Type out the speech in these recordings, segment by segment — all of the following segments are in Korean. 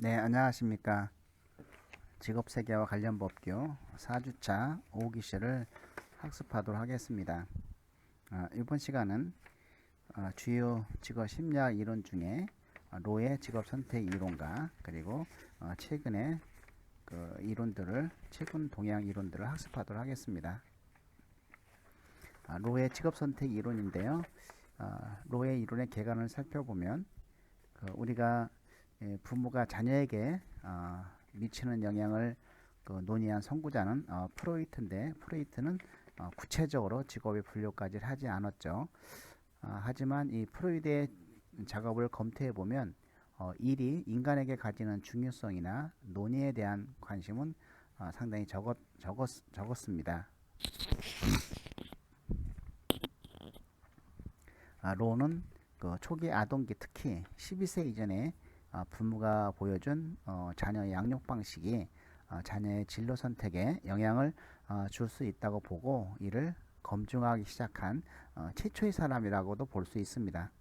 네, 안녕하십니까. 직업세계와 관련 법규 4주차 5기시를 학습하도록 하겠습니다. 이번 시간은 주요 직업 심리학 이론 중에 로의 직업 선택 이론과 그리고 최근의 그 이론들을 최근 동향 이론들을 학습하도록 하겠습니다. 로의 직업 선택 이론인데요. 로의 이론의 개관을 살펴보면 우리가 부모가 자녀에게 미치는 영향을 논의한 선구자는 프로이트인데, 프로이트는 구체적으로 직업의 분류까지 하지 않았죠. 하지만 이 프로이트의 작업을 검토해 보면 일이 인간에게 가지는 중요성이나 논의에 대한 관심은 상당히 적었습니다. 로는 초기 아동기, 특히 12세 이전에 부모가 보여준 자녀의 양육 방식이 자녀의 진로 선택에 영향을 줄 수 있다고 보고 이를 검증하기 시작한 최초의 사람이라고도 볼 수 있습니다.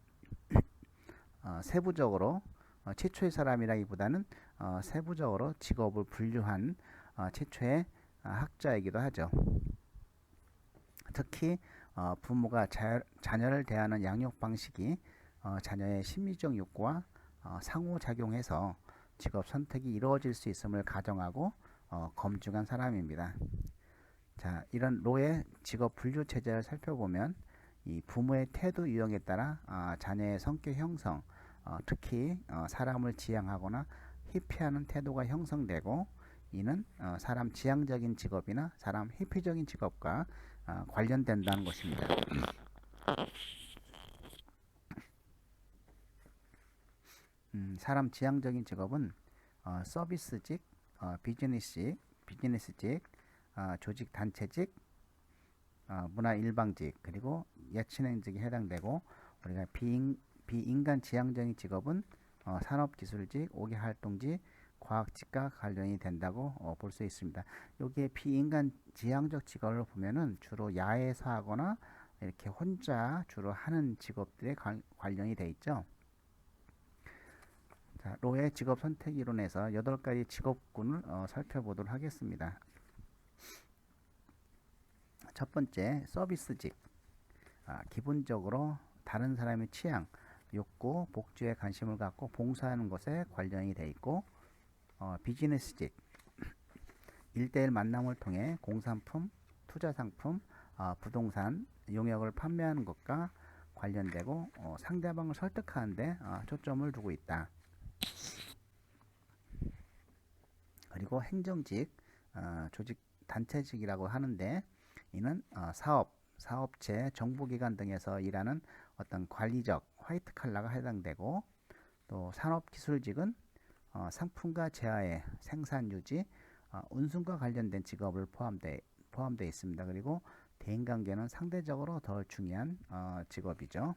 세부적으로 최초의 사람이라기보다는 세부적으로 직업을 분류한 최초의 학자이기도 하죠. 특히 부모가 자녀를 대하는 양육 방식이 자녀의 심리적 욕구와 상호작용해서 직업 선택이 이루어질 수 있음을 가정하고 검증한 사람입니다. 자, 이런 로의 직업 분류 체제를 살펴보면 이 부모의 태도 유형에 따라 자녀의 성격 형성, 특히 사람을 지향하거나 회피하는 태도가 형성되고, 이는 사람 지향적인 직업이나 사람 회피적인 직업과 관련된다는 것입니다. 사람 지향적인 직업은 서비스직, 비즈니스직, 조직 단체직, 문화 일방직, 그리고 예체능직에 해당되고, 우리가 비인간 지향적인 직업은 산업기술직, 오개활동직, 과학직과 관련이 된다고 볼 수 있습니다. 여기에 비인간 지향적 직업을 보면은 주로 야외에서 하거나 이렇게 혼자 주로 하는 직업들에 관련이 돼 있죠. 자, 로의 직업 선택 이론에서 8가지 직업군을 살펴보도록 하겠습니다. 첫 번째, 서비스직. 기본적으로 다른 사람의 취향, 욕구, 복지에 관심을 갖고 봉사하는 것에 관련이 돼 있고, 비즈니스직. 1대1 만남을 통해 공산품, 투자상품, 부동산, 용역을 판매하는 것과 관련되고 상대방을 설득하는데 초점을 두고 있다. 그리고 행정직, 조직 단체직이라고 하는데, 이는 사업체, 정부기관 등에서 일하는 어떤 관리적 화이트 칼라가 해당되고, 또 산업기술직은 상품과 재화의 생산 유지, 운송과 관련된 직업을 포함되어 있습니다. 그리고 대인관계는 상대적으로 더 중요한 직업이죠.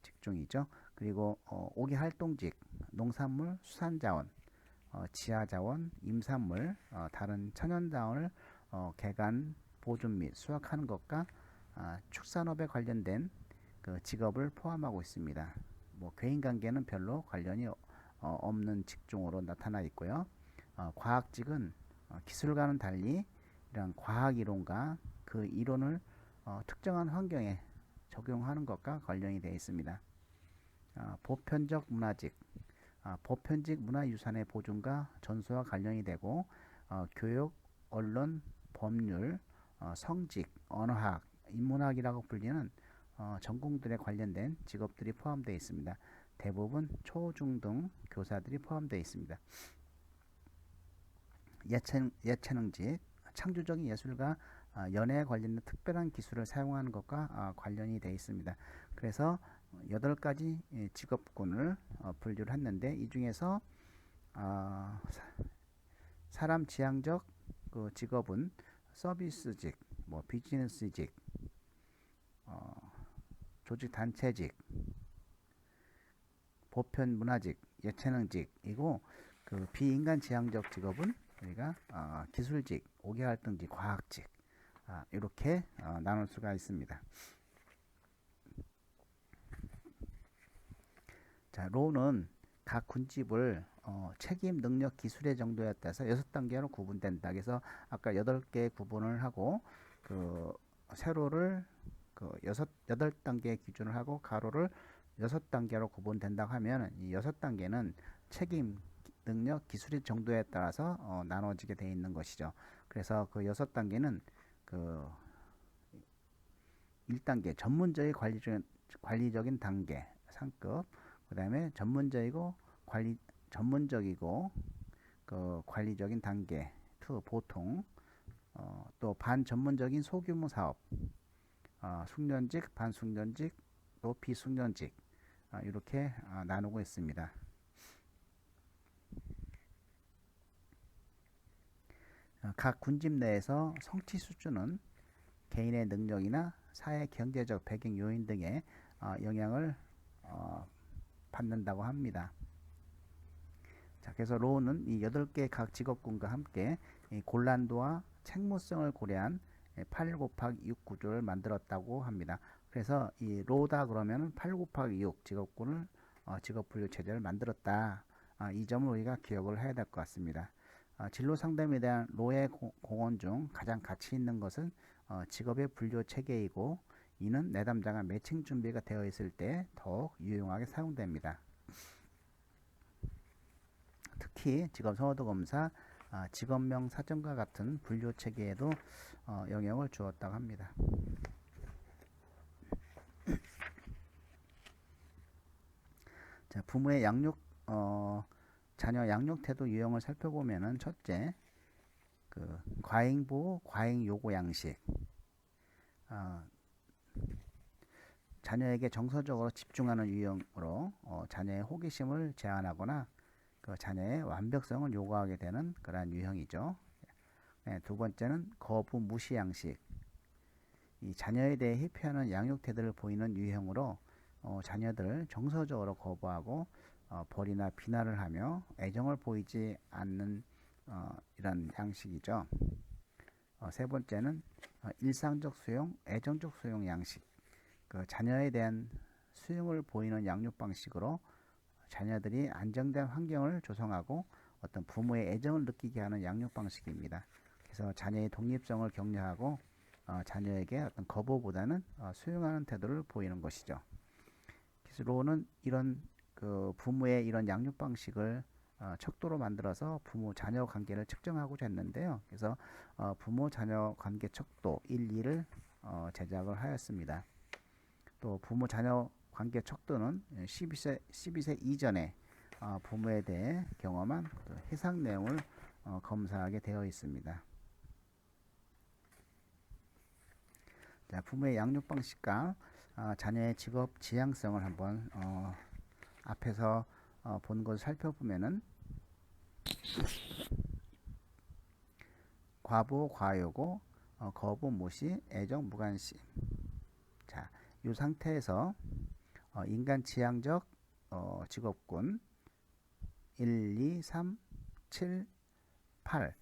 직종이죠. 그리고 오개활동직, 농산물, 수산자원, 지하자원, 임산물, 다른 천연자원을 개간, 보존 및 수확하는 것과 축산업에 관련된 그 직업을 포함하고 있습니다. 괴인관계는 별로 관련이 없는 직종으로 나타나 있고요. 과학직은 기술과는 달리 이런 과학 이론과 그 이론을 특정한 환경에 적용하는 것과 관련이 되어 있습니다. 보편적 문화직, 보편직 문화유산의 보존과 전수와 관련이 되고, 교육, 언론, 법률, 성직, 언어학, 인문학이라고 불리는 전공들에 관련된 직업들이 포함되어 있습니다. 대부분 초중등 교사들이 포함되어 있습니다. 예체능직, 창조적인 예술과 연애에 관련된 특별한 기술을 사용하는 것과 관련이 되어 있습니다. 그래서 8가지 직업군을 분류를 했는데, 이 중에서 사람 지향적 그 직업은 서비스직, 비즈니스직, 조직 단체직, 보편 문화직, 예체능직이고, 그 비인간 지향적 직업은 우리가 기술직, 오개활동직, 과학직, 이렇게 나눌 수가 있습니다. 자, 로는 각 군집을 책임, 능력, 기술의 정도에 따라서 6단계로 구분된다. 그래서 아까 8개 구분을 하고 그 세로를 그 8단계 기준을 하고 가로를 6단계로 구분된다고 하면 이 6단계는 책임, 능력, 기술의 정도에 따라서 나눠지게 되어 있는 것이죠. 그래서 그 6단계는 그 1단계 관리적인 단계 상급, 그 다음에 전문적이고 그 관리적인 단계 2 보통, 또 반전문적인 소규모 사업, 숙련직, 반숙련직, 또 비숙련직, 이렇게 나누고 있습니다. 각 군집 내에서 성취 수준은 개인의 능력이나 사회 경제적 배경 요인 등의 영향을 받는다고 합니다. 자, 그래서 로우는 이 8개 각 직업군과 함께 이 곤란도와 책무성을 고려한 8 곱하기 6 구조를 만들었다고 합니다. 그래서 이 로우다 그러면 8 곱하기 6 직업군을 직업 분류 체제를 만들었다. 이 점을 우리가 기억을 해야 될 것 같습니다. 진로 상담에 대한 로의 공헌 중 가장 가치 있는 것은 직업의 분류 체계이고, 이는 내담자가 매칭 준비가 되어 있을 때 더욱 유용하게 사용됩니다. 특히 직업 선호도 검사, 직업명 사전과 같은 분류 체계에도 영향을 주었다고 합니다. 자, 부모의 자녀 양육 태도 유형을 살펴보면은 첫째, 그 과잉 보호, 과잉 요구 양식. 자녀에게 정서적으로 집중하는 유형으로 자녀의 호기심을 제한하거나 그 자녀의 완벽성을 요구하게 되는 그러한 유형이죠. 네, 두 번째는 거부 무시 양식. 이 자녀에 대해 회피하는 양육 태도를 보이는 유형으로 자녀들을 정서적으로 거부하고 벌이나 비난을 하며 애정을 보이지 않는 이런 양식이죠. 세 번째는 일상적 수용, 애정적 수용 양식. 그 자녀에 대한 수용을 보이는 양육 방식으로 자녀들이 안정된 환경을 조성하고 어떤 부모의 애정을 느끼게 하는 양육 방식입니다. 그래서 자녀의 독립성을 격려하고 자녀에게 어떤 거부보다는 수용하는 태도를 보이는 것이죠. 그래서 로는 이런 그 부모의 이런 양육 방식을 척도로 만들어서 부모 자녀 관계를 측정하고자 했는데요. 그래서 부모 자녀 관계 척도 1, 2를 제작을 하였습니다. 또 부모 자녀 관계 척도는 12세 이전에 부모에 대해 경험한 그 해상 내용을 검사하게 되어 있습니다. 자, 부모의 양육 방식과 자녀의 직업 지향성을 한번 앞에서 본 것을 살펴보면은 과보 과요고, 거부 무시, 애정 무관심. 자, 이 상태에서 인간 지향적 직업군 1, 2, 3, 7, 8,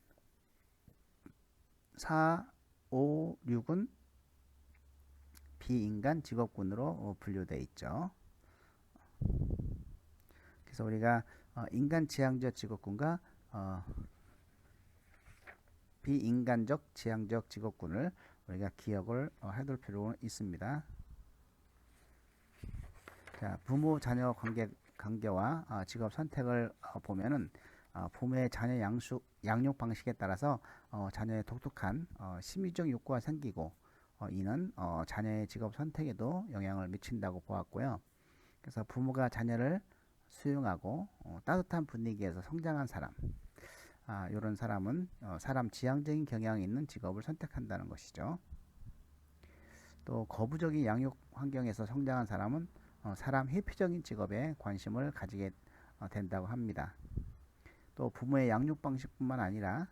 4, 5, 6은 비인간 직업군으로 분류되어 있죠. 그래서 우리가 인간 지향적 직업군과 비인간적 지향적 직업군을 우리가 기억을 해둘 필요가 있습니다. 자, 부모 자녀 관계와 직업 선택을 보면은 부모의 자녀 양육 방식에 따라서 자녀의 독특한 심리적 욕구가 생기고, 이는 자녀의 직업 선택에도 영향을 미친다고 보았고요. 그래서 부모가 자녀를 수용하고 따뜻한 분위기에서 성장한 사람, 이런 사람은 사람 지향적인 경향이 있는 직업을 선택한다는 것이죠. 또 거부적인 양육 환경에서 성장한 사람은 사람 회피적인 직업에 관심을 가지게 된다고 합니다. 또 부모의 양육 방식뿐만 아니라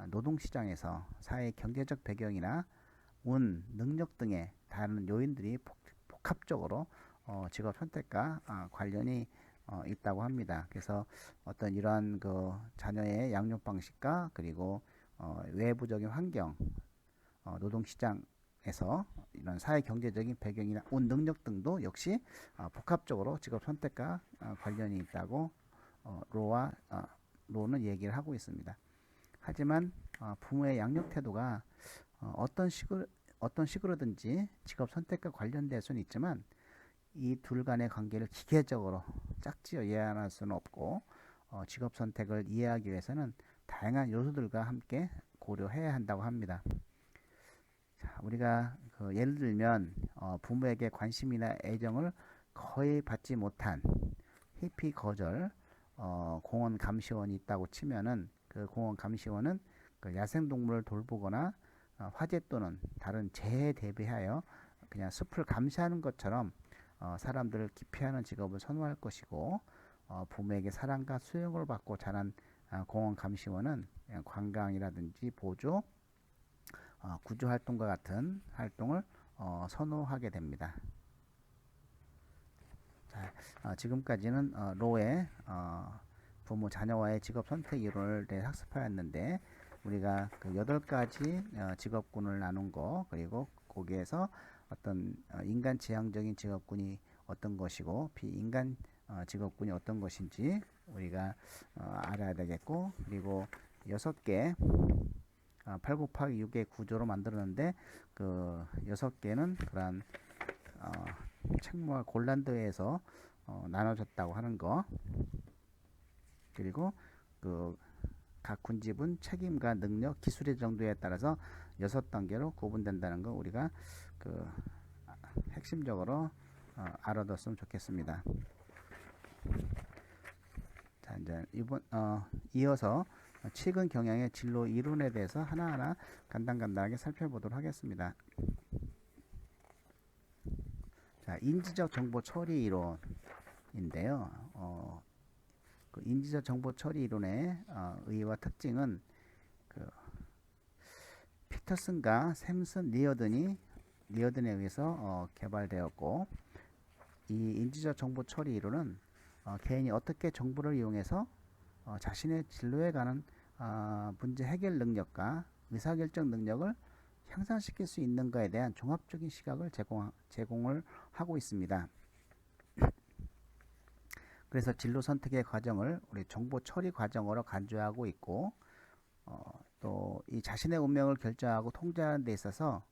노동시장에서 사회 경제적 배경이나 운, 능력 등의 다른 요인들이 복합적으로 직업 선택과 관련이 있다고 합니다. 그래서 어떤 이러한 그 자녀의 양육 방식과 그리고 외부적인 환경, 노동시장에서 이런 사회 경제적인 배경이나 운 능력 등도 역시 복합적으로 직업 선택과 관련이 있다고 로는 얘기를 하고 있습니다. 하지만 부모의 양육 태도가 어떤 식으로든지 직업 선택과 관련될 수는 있지만 이 둘 간의 관계를 기계적으로 짝지어 이해할 수는 없고 직업 선택을 이해하기 위해서는 다양한 요소들과 함께 고려해야 한다고 합니다. 자, 우리가 예를 들면 부모에게 관심이나 애정을 거의 받지 못한 회피 거절 공원 감시원이 있다고 치면은 그 공원 감시원은 그 야생동물을 돌보거나 화재 또는 다른 재해에 대비하여 그냥 숲을 감시하는 것처럼 사람들을 기피하는 직업을 선호할 것이고 부모에게 사랑과 수용을 받고 자란 공원 감시원은 관광이라든지 보조, 구조 활동과 같은 활동을 선호하게 됩니다. 자, 지금까지는 로의 부모 자녀와의 직업 선택 이론을 학습하였는데 우리가 그 8가지 직업군을 나눈 거 그리고 거기에서 어떤 인간 지향적인 직업군이 어떤 것이고 비인간 직업군이 어떤 것인지 우리가 알아야 되겠고 그리고 6개 8 곱하기 6의 구조로 만들었는데 그 6개는 그러한 책무와 곤란도에서 나눠졌다고 하는 거 그리고 그 각 군집은 책임과 능력, 기술의 정도에 따라서 6단계로 구분된다는 거 우리가 그 핵심적으로 알아뒀으면 좋겠습니다. 자, 이제 이어서 최근 경향의 진로 이론에 대해서 하나하나 간단하게 살펴보도록 하겠습니다. 자, 인지적 정보 처리 이론인데요. 그 인지적 정보 처리 이론의 의의와 특징은 그 피터슨과 샘슨 리어든에 의해서 개발되었고 이 인지적 정보 처리 이론은 개인이 어떻게 정보를 이용해서 자신의 진로에 관한 문제 해결 능력과 의사결정 능력을 향상시킬 수 있는가에 대한 종합적인 시각을 제공을 하고 있습니다. 그래서 진로 선택의 과정을 우리 정보 처리 과정으로 간주하고 있고 또 이 자신의 운명을 결정하고 통제하는 데 있어서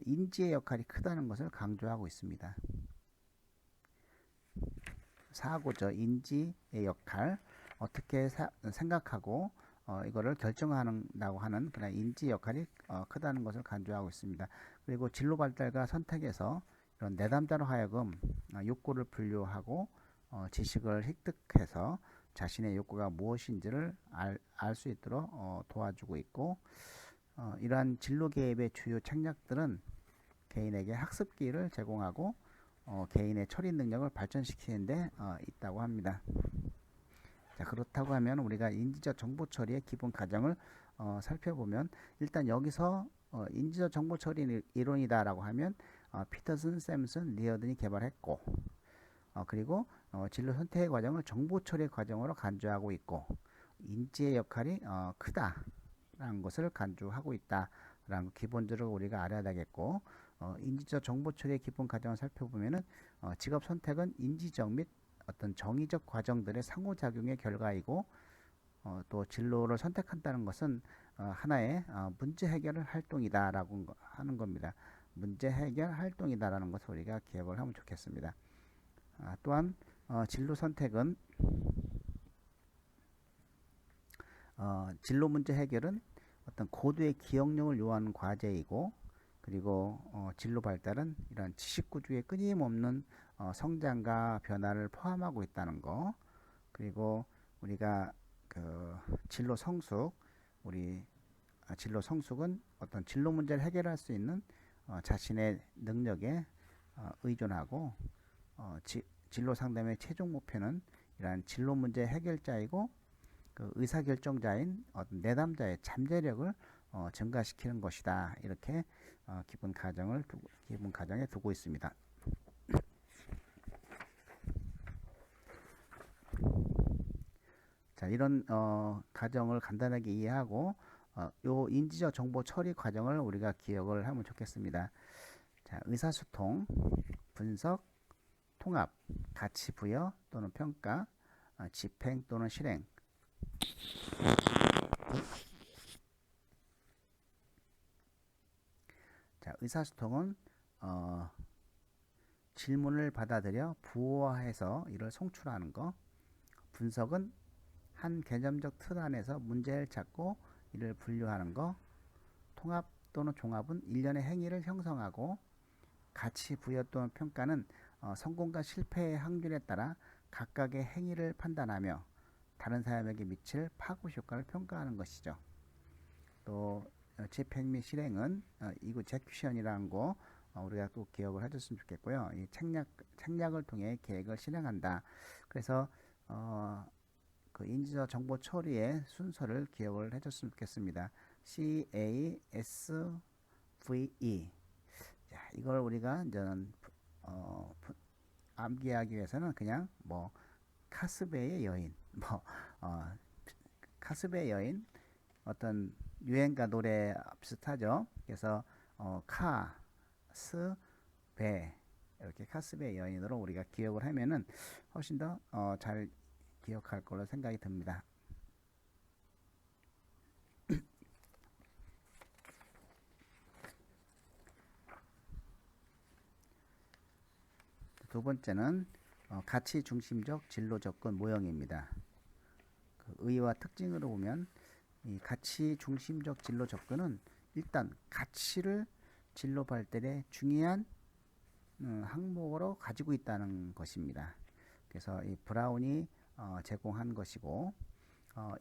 인지의 역할이 크다는 것을 강조하고 있습니다. 사고죠. 인지의 역할 어떻게 생각하고 이거를 결정한다고 하는 그런 인지 역할이 크다는 것을 강조하고 있습니다. 그리고 진로 발달과 선택에서 이런 내담자로 하여금 욕구를 분류하고 지식을 획득해서 자신의 욕구가 무엇인지를 알 수 있도록 도와주고 있고 이러한 진로 개입의 주요 책략들은 개인에게 학습기를 제공하고 개인의 처리 능력을 발전시키는 데 있다고 합니다. 자, 그렇다고 하면 우리가 인지적 정보 처리의 기본 과정을 살펴보면 일단 여기서 인지적 정보 처리 이론이다라고 하면 피터슨, 샘슨, 리어든이 개발했고 그리고 진로 선택의 과정을 정보 처리 과정으로 간주하고 있고 인지의 역할이 크다라는 것을 간주하고 있다라는 거 기본적으로 우리가 알아야 되겠고 인지적 정보 처리의 기본 과정을 살펴보면은 직업 선택은 인지적 및 어떤 정의적 과정들의 상호작용의 결과이고 또 진로를 선택한다는 것은 하나의 문제 해결 활동이다라고 하는 겁니다. 문제 해결 활동이다라는 것을 우리가 기억을 하면 좋겠습니다. 또한 진로 선택은 진로 문제 해결은 어떤 고도의 기억력을 요하는 과제이고 그리고 진로 발달은 이런 지식 구조의 끊임없는 성장과 변화를 포함하고 있다는 거 그리고 우리가 그 진로 성숙 진로 성숙은 어떤 진로 문제를 해결할 수 있는 자신의 능력에 의존하고 진로 상담의 최종 목표는 이러한 진로 문제 해결자이고 그 의사결정자인 내담자의 잠재력을 증가시키는 것이다. 이렇게 기본 가정에 두고 있습니다. 자, 이런 가정을 간단하게 이해하고 요 인지적 정보 처리 과정을 우리가 기억을 하면 좋겠습니다. 자, 의사소통, 분석, 통합, 가치 부여 또는 평가, 집행 또는 실행. 자, 의사소통은 질문을 받아들여 부호화해서 이를 송출하는 거. 분석은 한 개념적 틀 안에서 문제를 찾고 이를 분류하는 거. 통합 또는 종합은 일련의 행위를 형성하고, 가치 부여 또는 평가는 성공과 실패의 확률에 따라 각각의 행위를 판단하며 다른 사람에게 미칠 파급 효과를 평가하는 것이죠. 또 집행 및 실행은 이구제큐션이라는 거 우리가 꼭 기억을 해줬으면 좋겠고요. 이 책략을 통해 계획을 실행한다. 그래서 그 인지적 정보 처리의 순서를 기억을 해줬으면 좋겠습니다. CASVE. 자, 이걸 우리가 이제는 암기하기 위해서는 그냥 뭐 카스베의 여인, 뭐 카스베의 여인, 어떤 유행가 노래 비슷하죠. 그래서 카스베, 이렇게 카스베의 여인으로 우리가 기억을 하면은 훨씬 더 잘 기억할 걸로 생각이 듭니다. 두 번째는 가치 중심적 진로 접근 모형입니다. 그 의의와 특징으로 보면 이 가치 중심적 진로 접근은 일단 가치를 진로 발달에 중요한 항목으로 가지고 있다는 것입니다. 그래서 이 브라운이 제공한 것이고,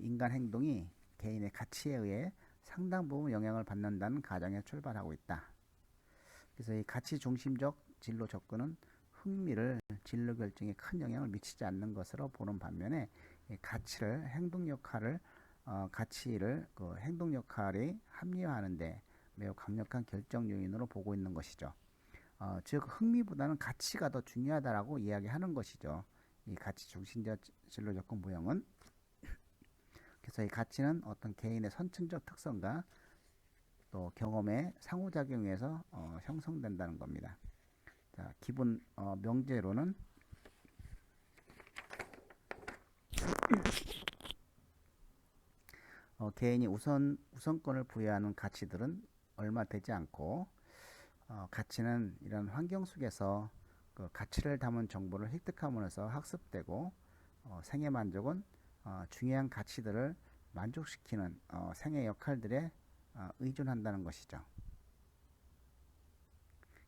인간 행동이 개인의 가치에 의해 상당 부분 영향을 받는다는 가정에 출발하고 있다. 그래서 이 가치 중심적 진로 접근은 흥미를 진로 결정에 큰 영향을 미치지 않는 것으로 보는 반면에, 가치를 행동 역할을 가치를 그 행동 역할이 합리화하는데 매우 강력한 결정 요인으로 보고 있는 것이죠. 즉 흥미보다는 가치가 더 중요하다라고 이야기하는 것이죠. 이 가치 중심적 진로 접근 모형은. 그래서 이 가치는 어떤 개인의 선천적 특성과 또 경험의 상호작용에서 형성된다는 겁니다. 자, 기본 명제로는 개인이 우선권을 부여하는 가치들은 얼마 되지 않고, 가치는 이런 환경 속에서 그 가치를 담은 정보를 획득함으로써 학습되고, 생애 만족은 중요한 가치들을 만족시키는 생애 역할들에 의존한다는 것이죠.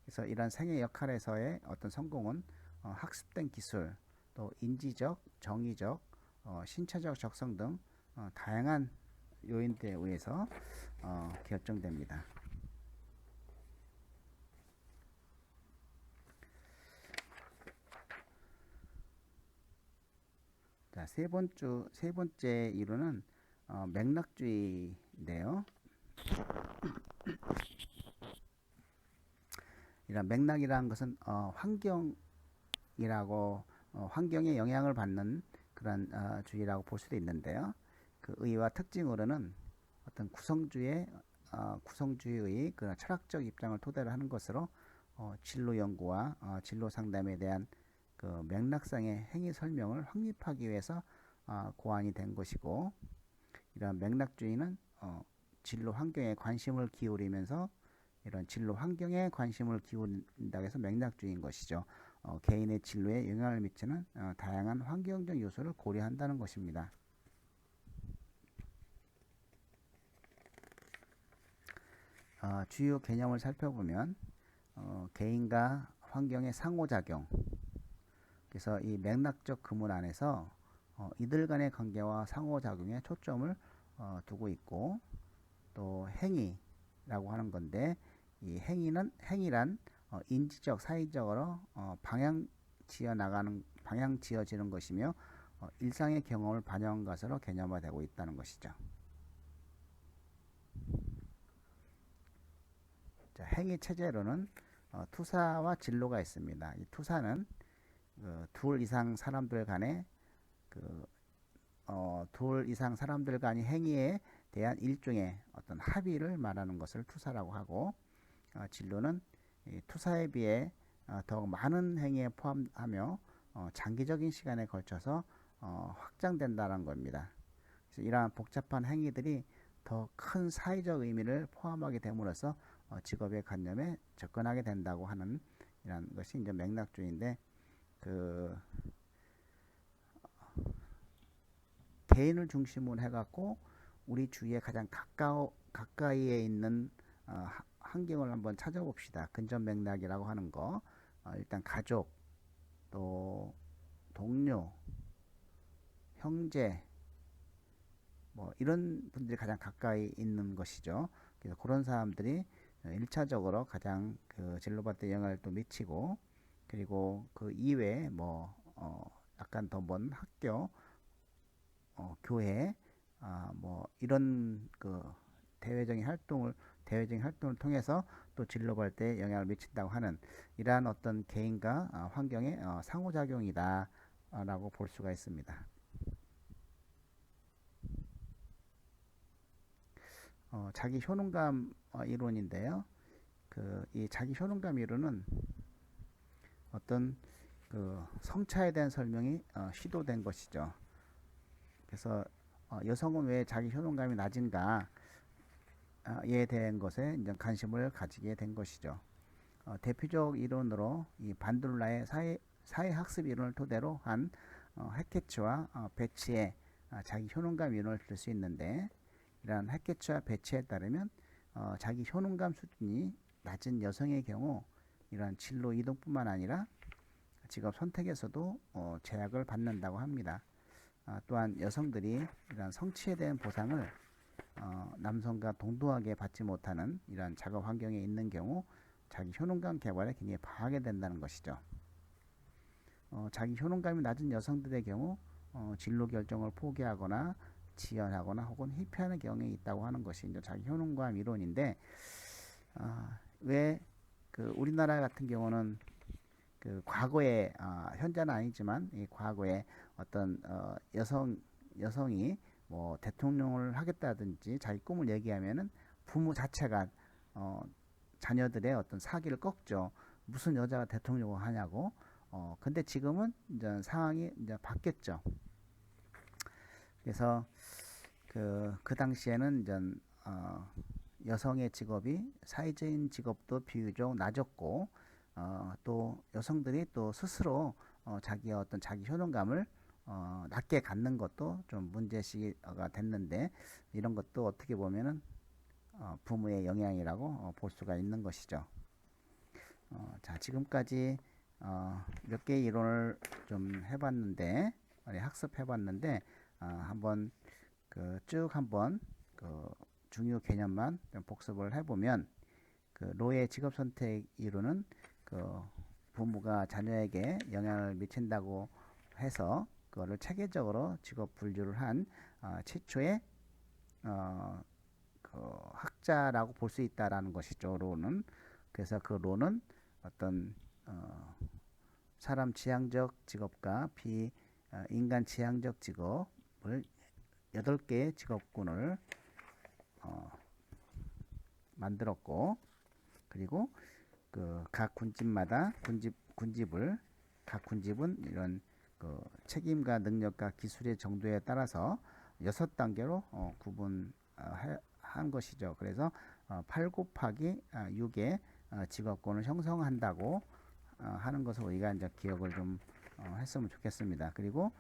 그래서 이런 생애 역할에서의 어떤 성공은 학습된 기술, 또 인지적, 정의적, 신체적 적성 등 다양한 요인들에 의해서 결정됩니다. 자, 세 번째 이론은 맥락주의인데요. 이런 맥락이라는 것은 환경에 영향을 받는 그런 주의라고 볼 수도 있는데요. 그 의의와 특징으로는 어떤 구성주의의 그런 철학적 입장을 토대로 하는 것으로 진로 연구와 진로 상담에 대한 그 맥락상의 행위 설명을 확립하기 위해서 고안이 된 것이고, 이런 맥락주의는 진로 환경에 관심을 기울이면서 이런 진로 환경에 관심을 기울인다고 해서 맥락주의인 것이죠. 개인의 진로에 영향을 미치는 다양한 환경적 요소를 고려한다는 것입니다. 주요 개념을 살펴보면 개인과 환경의 상호작용, 그래서 이 맥락적 구문 안에서 이들 간의 관계와 상호작용에 초점을 두고 있고, 또 행위라고 하는 건데, 이 행위란 인지적, 사회적으로 방향 지어지는 것이며 일상의 경험을 반영한 것으로 개념화되고 있다는 것이죠. 자, 행위 체제로는 투사와 진로가 있습니다. 이 투사는 둘 이상 사람들 간의 행위에 대한 일종의 어떤 합의를 말하는 것을 투사라고 하고, 진로는 투사에 비해 더욱 많은 행위에 포함하며 장기적인 시간에 걸쳐서 확장된다는 겁니다. 그래서 이러한 복잡한 행위들이 더 큰 사회적 의미를 포함하게 됨으로써 직업의 관념에 접근하게 된다고 하는 이런 것이 이제 맥락주의인데, 그 개인을 중심으로 해갖고 우리 주위에 가장 가까이에 있는 환경을 한번 찾아봅시다. 근접 맥락이라고 하는 거, 일단 가족, 또 동료, 형제, 뭐 이런 분들이 가장 가까이 있는 것이죠. 그래서 그런 사람들이 1차적으로 가장 그 진로 발달에 영향을 또 미치고, 그리고 그 이외에 뭐 약간 더 먼 학교, 교회, 뭐 이런 그 대외적인 활동을 통해서 또 진로 발달에 영향을 미친다고 하는 이러한 어떤 개인과 환경의 상호작용이다라고 볼 수가 있습니다. 자기 효능감 이론인데요. 이 자기 효능감 이론은 어떤 그 성차에 대한 설명이 시도된 것이죠. 그래서 여성은 왜 자기 효능감이 낮은가에 대한 것에 이제 관심을 가지게 된 것이죠. 대표적 이론으로 이 반둘라의 사회학습 이론을 토대로 한 해케츠와 베치의 자기 효능감 이론을 들 수 있는데, 이러한 해케츠와 베치에 따르면 자기 효능감 수준이 낮은 여성의 경우 이러한 진로 이동뿐만 아니라 직업 선택에서도 제약을 받는다고 합니다. 또한 여성들이 이러한 성취에 대한 보상을 남성과 동등하게 받지 못하는 이러한 작업 환경에 있는 경우 자기 효능감 개발에 굉장히 방해가 된다는 것이죠. 자기 효능감이 낮은 여성들의 경우 진로 결정을 포기하거나 지연하거나 혹은 회피하는 경향이 있다고 하는 것이 이제 자기 효능감 이론인데, 왜 그 우리나라 같은 경우는 그 과거에 현재는 아니지만 이 과거에 어떤 여성이 뭐 대통령을 하겠다든지 자기 꿈을 얘기하면은 부모 자체가 자녀들의 어떤 사기를 꺾죠. 무슨 여자가 대통령을 하냐고. 근데 지금은 이제 상황이 이제 바뀌었죠. 그래서 그 당시에는 이제 여성의 직업이 사회적인 직업도 비교적 낮았고, 또 여성들이 또 스스로 자기의 어떤 자기 효능감을 낮게 갖는 것도 좀 문제시가 됐는데, 이런 것도 어떻게 보면은 부모의 영향이라고 볼 수가 있는 것이죠. 자, 지금까지 몇 개의 이론을 좀 해봤는데, 학습해봤는데, 한번 쭉 한번 중요 개념만 좀 복습을 해보면, 로의 직업 선택 이론은 부모가 자녀에게 영향을 미친다고 해서 그거를 체계적으로 직업 분류를 한 최초의 학자라고 볼 수 있다라는 것이죠. 로는. 그래서 그 로는 어떤 사람 지향적 직업과 비인간 지향적 직업을 8개의 직업군을 만들었고, 그리고 각 군집마다 각 군집은 이런 책임과 능력과 기술의 정도에 따라서 6단계로 구분한 것이죠. 그래서 8 곱하기 6의 직업군을 형성한다고 하는 것을 우리가 이제 기억을 좀 했으면 좋겠습니다. 그리고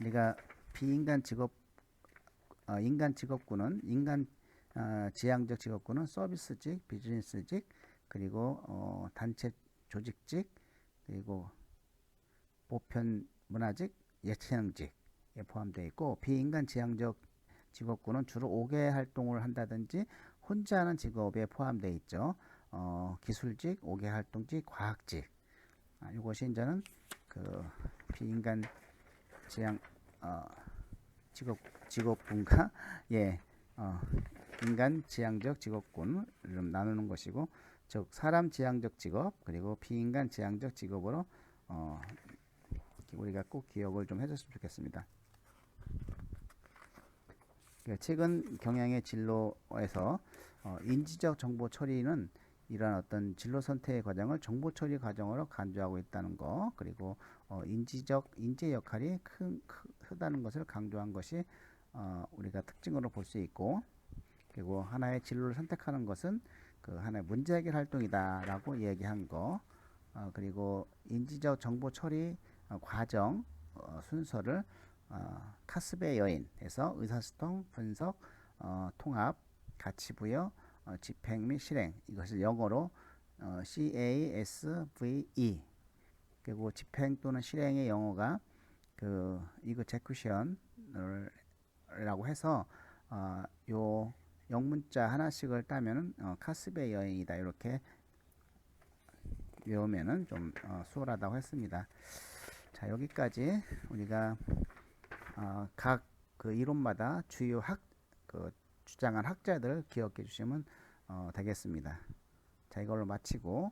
우리가 비인간 인간 직업군은 지향적 직업군은 서비스직, 비즈니스직, 그리고 단체 조직직, 그리고 보편 문화직, 예체능직에 포함되어 있고, 비인간 지향적 직업군은 주로 5개 활동을 한다든지 혼자 하는 직업에 포함되어 있죠. 기술직, 5개 활동직, 과학직. 이것이 이제는 비인간 지향 직업군과 인간 지향적 직업군을 좀 나누는 것이고, 즉 사람 지향적 직업 그리고 비인간 지향적 직업으로 우리가 꼭 기억을 좀 해줬으면 좋겠습니다. 최근 경향의 진로에서 인지적 정보 처리는 이러한 어떤 진로 선택의 과정을 정보 처리 과정으로 간주하고 있다는 거, 그리고 인재 역할이 크다는 것을 강조한 것이 우리가 특징으로 볼 수 있고, 그리고 하나의 진로를 선택하는 것은 그 하나의 문제 해결 활동이다라고 이야기한 거, 그리고 인지적 정보 처리 과정 순서를 카스베 여인에서 의사소통, 분석, 통합, 가치부여, 집행 및 실행, 이것을 영어로 CASVE, 그리고 집행 또는 실행의 영어가 그 execution이라고 해서 요 영문자 하나씩을 따면은 카스베 여행이다 이렇게 외우면은 좀 수월하다고 했습니다. 자, 여기까지 우리가 각 그 이론마다 주요 주장한 학자들 기억해 주시면 되겠습니다. 자, 이걸로 마치고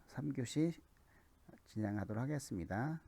3교시 진행하도록 하겠습니다.